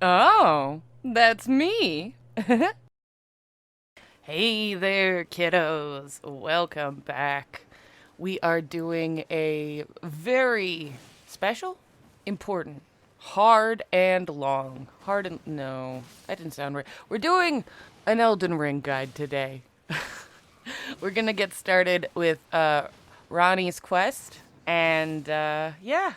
Oh, that's me. Hey there, kiddos. Welcome back. We are doing a very special, important, hard and long. Hard and no, that didn't sound right. We're doing an Elden Ring guide today. We're gonna get started with Ronnie's quest, and yeah,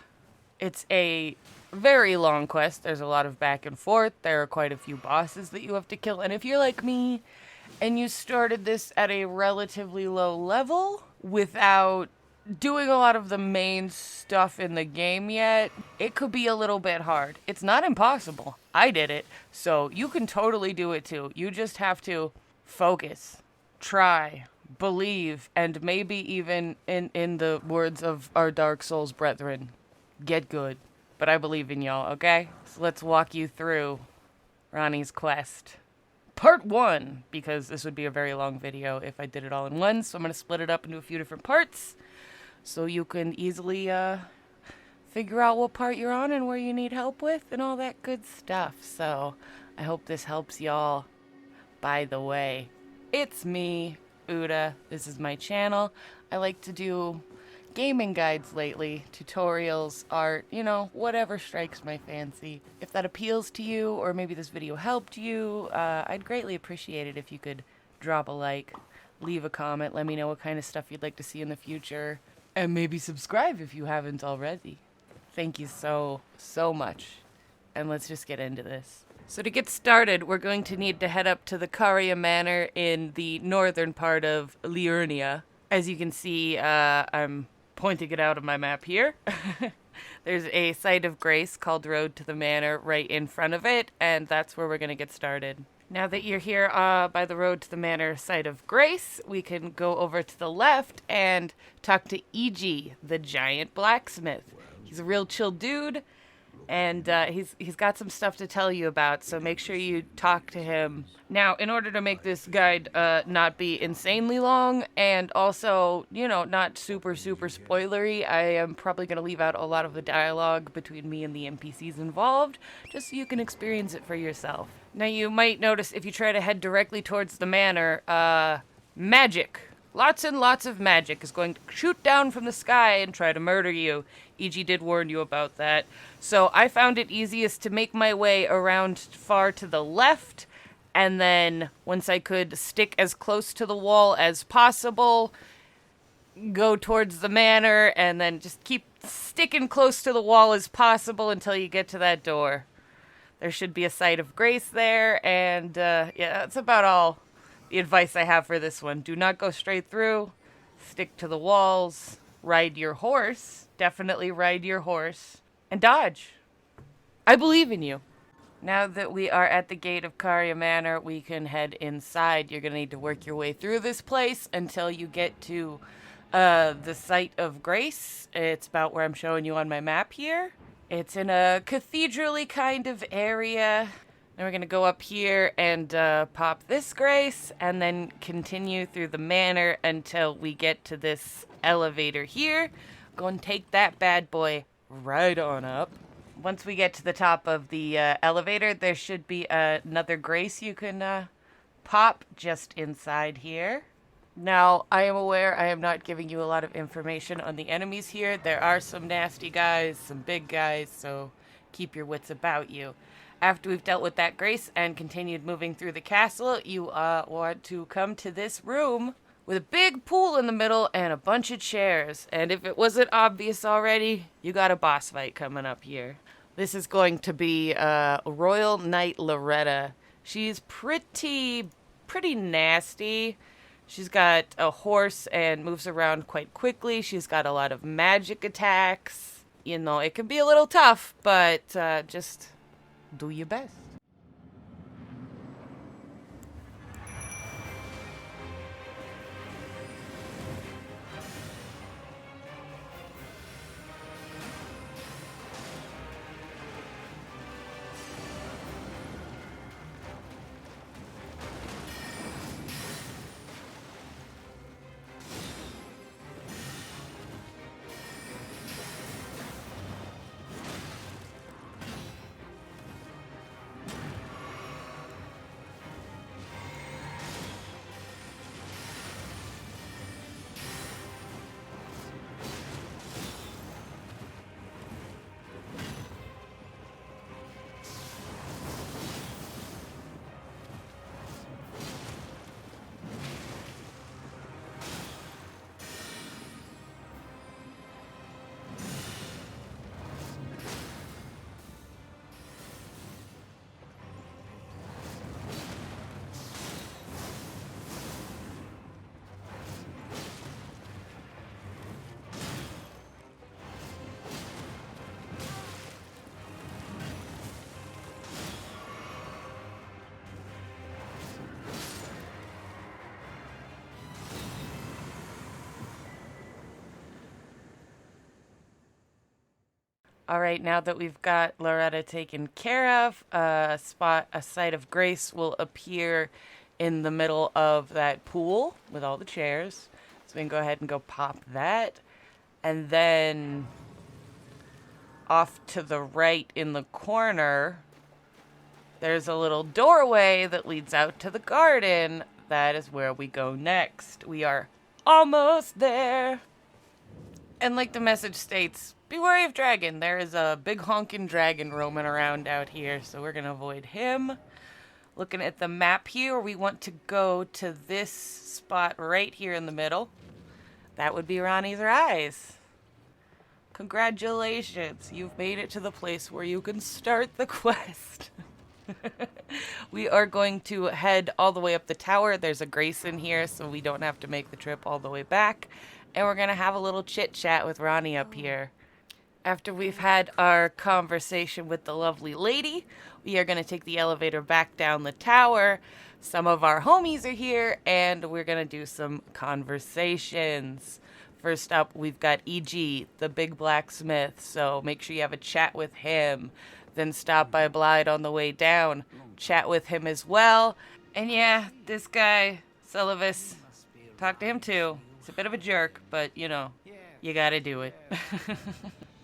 it's a very long quest. There's a lot of back and forth. There are quite a few bosses that you have to kill. And if you're like me and you started this at a relatively low level without doing a lot of the main stuff in the game yet, it could be a little bit hard. It's not impossible. I did it, so you can totally do it too. You just have to focus, try, believe, and maybe even in the words of our Dark Souls brethren, get good. But I believe in y'all, okay? So let's walk you through Ronnie's quest. Part 1, because this would be a very long video if I did it all in one, so I'm going to split it up into a few different parts so you can easily figure out what part you're on and where you need help with and all that good stuff. So I hope this helps y'all. By the way, it's me, Uda. This is my channel. I like to do gaming guides lately, tutorials, art, whatever strikes my fancy. If that appeals to you, or maybe this video helped you, I'd greatly appreciate it if you could drop a like, leave a comment, let me know what kind of stuff you'd like to see in the future, and maybe subscribe if you haven't already. Thank you so much. And let's just get into this. So to get started, we're going to need to head up to the Caria Manor in the northern part of Liurnia. As you can see, I'm pointing it out on my map here. There's a site of grace called Road to the Manor right in front of it, and that's where we're going to get started. Now that you're here by the Road to the Manor site of grace, we can go over to the left and talk to E.G., the giant blacksmith. He's a real chill dude, and he's got some stuff to tell you about, so make sure you talk to him. Now, in order to make this guide not be insanely long, and also, not super spoilery, I am probably going to leave out a lot of the dialogue between me and the NPCs involved, just so you can experience it for yourself. Now, you might notice if you try to head directly towards the manor, magic. Lots and lots of magic is going to shoot down from the sky and try to murder you. E.G. did warn you about that. So I found it easiest to make my way around far to the left, and then once I could stick as close to the wall as possible, go towards the manor, and then just keep sticking close to the wall as possible until you get to that door. There should be a site of grace there, and yeah, that's about all the advice I have for this one. Do not go straight through. Stick to the walls. Ride your horse. Definitely ride your horse. And dodge. I believe in you. Now that we are at the gate of Caria Manor, we can head inside. You're going to need to work your way through this place until you get to the site of grace. It's about where I'm showing you on my map here. It's in a cathedral-y kind of area. Then we're going to go up here and pop this grace and then continue through the manor until we get to this elevator here. Go and take that bad boy right on up. Once we get to the top of the elevator, there should be another grace you can pop just inside here. Now, I am aware I am not giving you a lot of information on the enemies here. There are some nasty guys, some big guys, so keep your wits about you. After we've dealt with that grace and continued moving through the castle, you want to come to this room with a big pool in the middle and a bunch of chairs. And if it wasn't obvious already, you got a boss fight coming up here. This is going to be Royal Knight Loretta. She's pretty nasty. She's got a horse and moves around quite quickly. She's got a lot of magic attacks. It can be a little tough, but just do your best. All right, now that we've got Loretta taken care of, a site of grace will appear in the middle of that pool with all the chairs. So we can go ahead and go pop that. And then off to the right in the corner, there's a little doorway that leads out to the garden. That is where we go next. We are almost there. And like the message states, be wary of dragon. There is a big honking dragon roaming around out here, so we're going to avoid him. Looking at the map here, we want to go to this spot right here in the middle. That would be Ranni's Rise. Congratulations, you've made it to the place where you can start the quest. We are going to head all the way up the tower. There's a grace in here, so we don't have to make the trip all the way back. And we're going to have a little chit-chat with Ranni up here. After we've had our conversation with the lovely lady, we are going to take the elevator back down the tower. Some of our homies are here, and we're going to do some conversations. First up, we've got E.G., the big blacksmith, so make sure you have a chat with him. Then stop by Blythe on the way down. Chat with him as well. And yeah, this guy, Sullivan, talk to him too. He's a bit of a jerk, but you know, you gotta do it.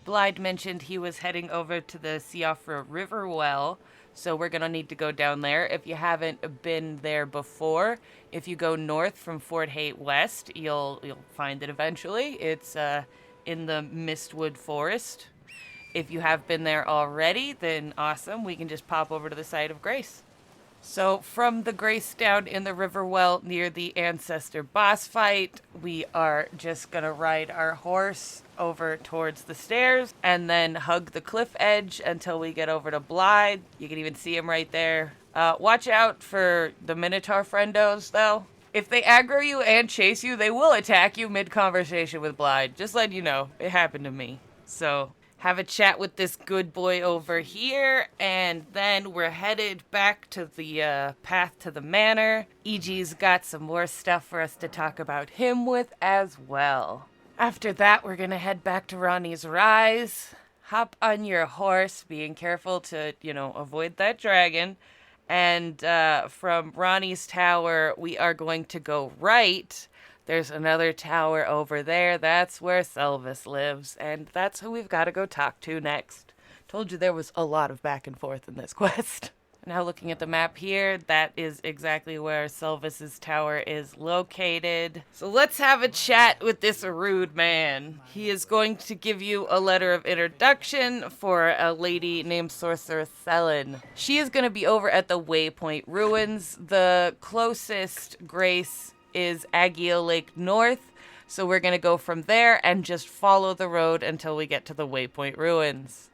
Blythe mentioned he was heading over to the Siofra River well, so we're gonna need to go down there. If you haven't been there before, if you go north from Fort Haight West, you'll find it eventually. It's in the Mistwood Forest. If you have been there already, then awesome. We can just pop over to the site of Grace. So from the Grace down in the river well near the Ancestor boss fight, we are just going to ride our horse over towards the stairs and then hug the cliff edge until we get over to Blythe. You can even see him right there. Watch out for the Minotaur friendos, though. If they aggro you and chase you, they will attack you mid-conversation with Blythe. Just letting you know. It happened to me. So have a chat with this good boy over here, and then we're headed back to the path to the manor. EG's got some more stuff for us to talk about him with as well. After that, we're gonna head back to Ranni's Rise. Hop on your horse, being careful to, avoid that dragon. And from Ranni's tower, we are going to go right. There's another tower over there. That's where Selvis lives, and that's who we've got to go talk to next. Told you there was a lot of back and forth in this quest. Now looking at the map here, that is exactly where Selvis's tower is located. So let's have a chat with this rude man. He is going to give you a letter of introduction for a lady named Sorceress Sellen. She is going to be over at the Waypoint Ruins. The closest Grace is Agia Lake North, so we're going to go from there and just follow the road until we get to the Waypoint Ruins.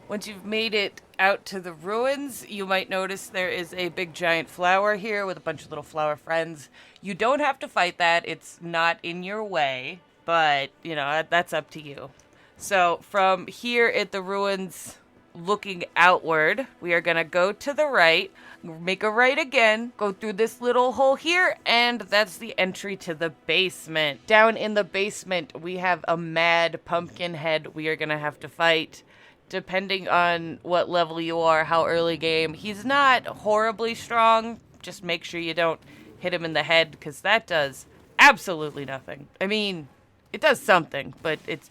Once you've made it out to the ruins, you might notice there is a big giant flower here with a bunch of little flower friends. You don't have to fight that, it's not in your way, but, that's up to you. So from here at the ruins, looking outward, we are going to go to the right, make a right again, go through this little hole here, and that's the entry to the basement. Down in the basement, we have a mad pumpkin head we are going to have to fight. Depending on what level you are, how early game, he's not horribly strong. Just make sure you don't hit him in the head, because that does absolutely nothing. I mean, it does something, but it's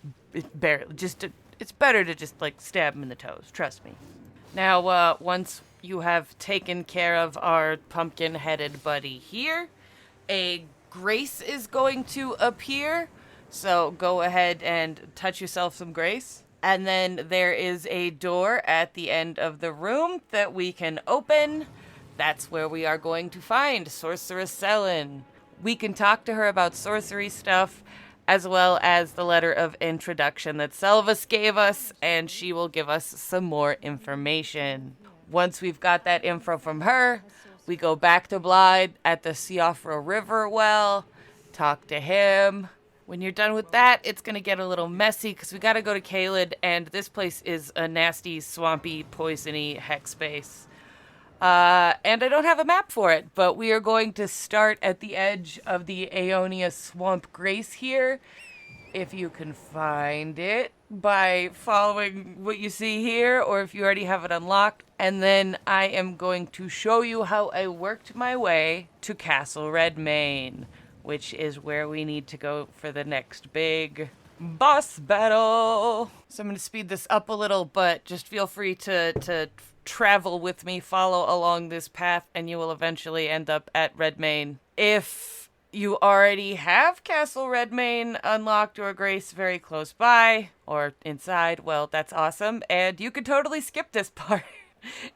barely, it's better to just, stab him in the toes. Trust me. Now, once you have taken care of our pumpkin-headed buddy here, a grace is going to appear. So go ahead and touch yourself some grace. And then there is a door at the end of the room that we can open. That's where we are going to find Sorceress Sellen. We can talk to her about sorcery stuff, as well as the letter of introduction that Selvis gave us, and she will give us some more information. Once we've got that info from her, we go back to Blythe at the Siofra River well, talk to him. When you're done with that, it's going to get a little messy because we got to go to Caelid, and this place is a nasty, swampy, poisony hex space. And I don't have a map for it, but we are going to start at the edge of the Aeonia Swamp Grace here. If you can find it. by following what you see here, or if you already have it unlocked. And then I am going to show you how I worked my way to Castle Redmane, which is where we need to go for the next big boss battle. So I'm going to speed this up a little, but just feel free to travel with me, follow along this path, and you will eventually end up at Redmane. If you already have Castle Redmane unlocked or Grace very close by or inside, well, that's awesome. And you could totally skip this part.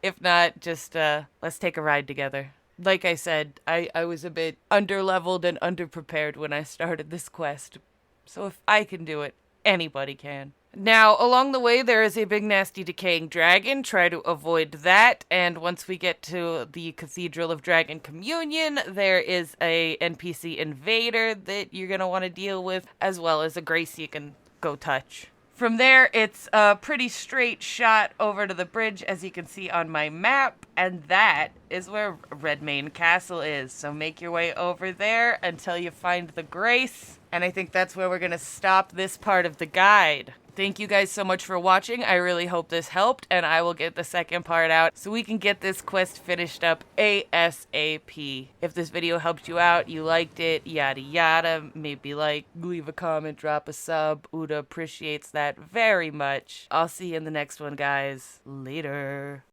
If not, just let's take a ride together. Like I said, I was a bit underleveled and underprepared when I started this quest. So if I can do it, anybody can. Now, along the way, there is a big, nasty, decaying dragon. Try to avoid that. And once we get to the Cathedral of Dragon Communion, there is a NPC invader that you're going to want to deal with, as well as a Grace you can go touch. From there, it's a pretty straight shot over to the bridge, as you can see on my map, and that is where Redmane Castle is. So make your way over there until you find the Grace, and I think that's where we're going to stop this part of the guide. Thank you guys so much for watching. I really hope this helped, and I will get the second part out so we can get this quest finished up ASAP. If this video helped you out, you liked it, yada yada, maybe leave a comment, drop a sub. Uda appreciates that very much. I'll see you in the next one, guys. Later.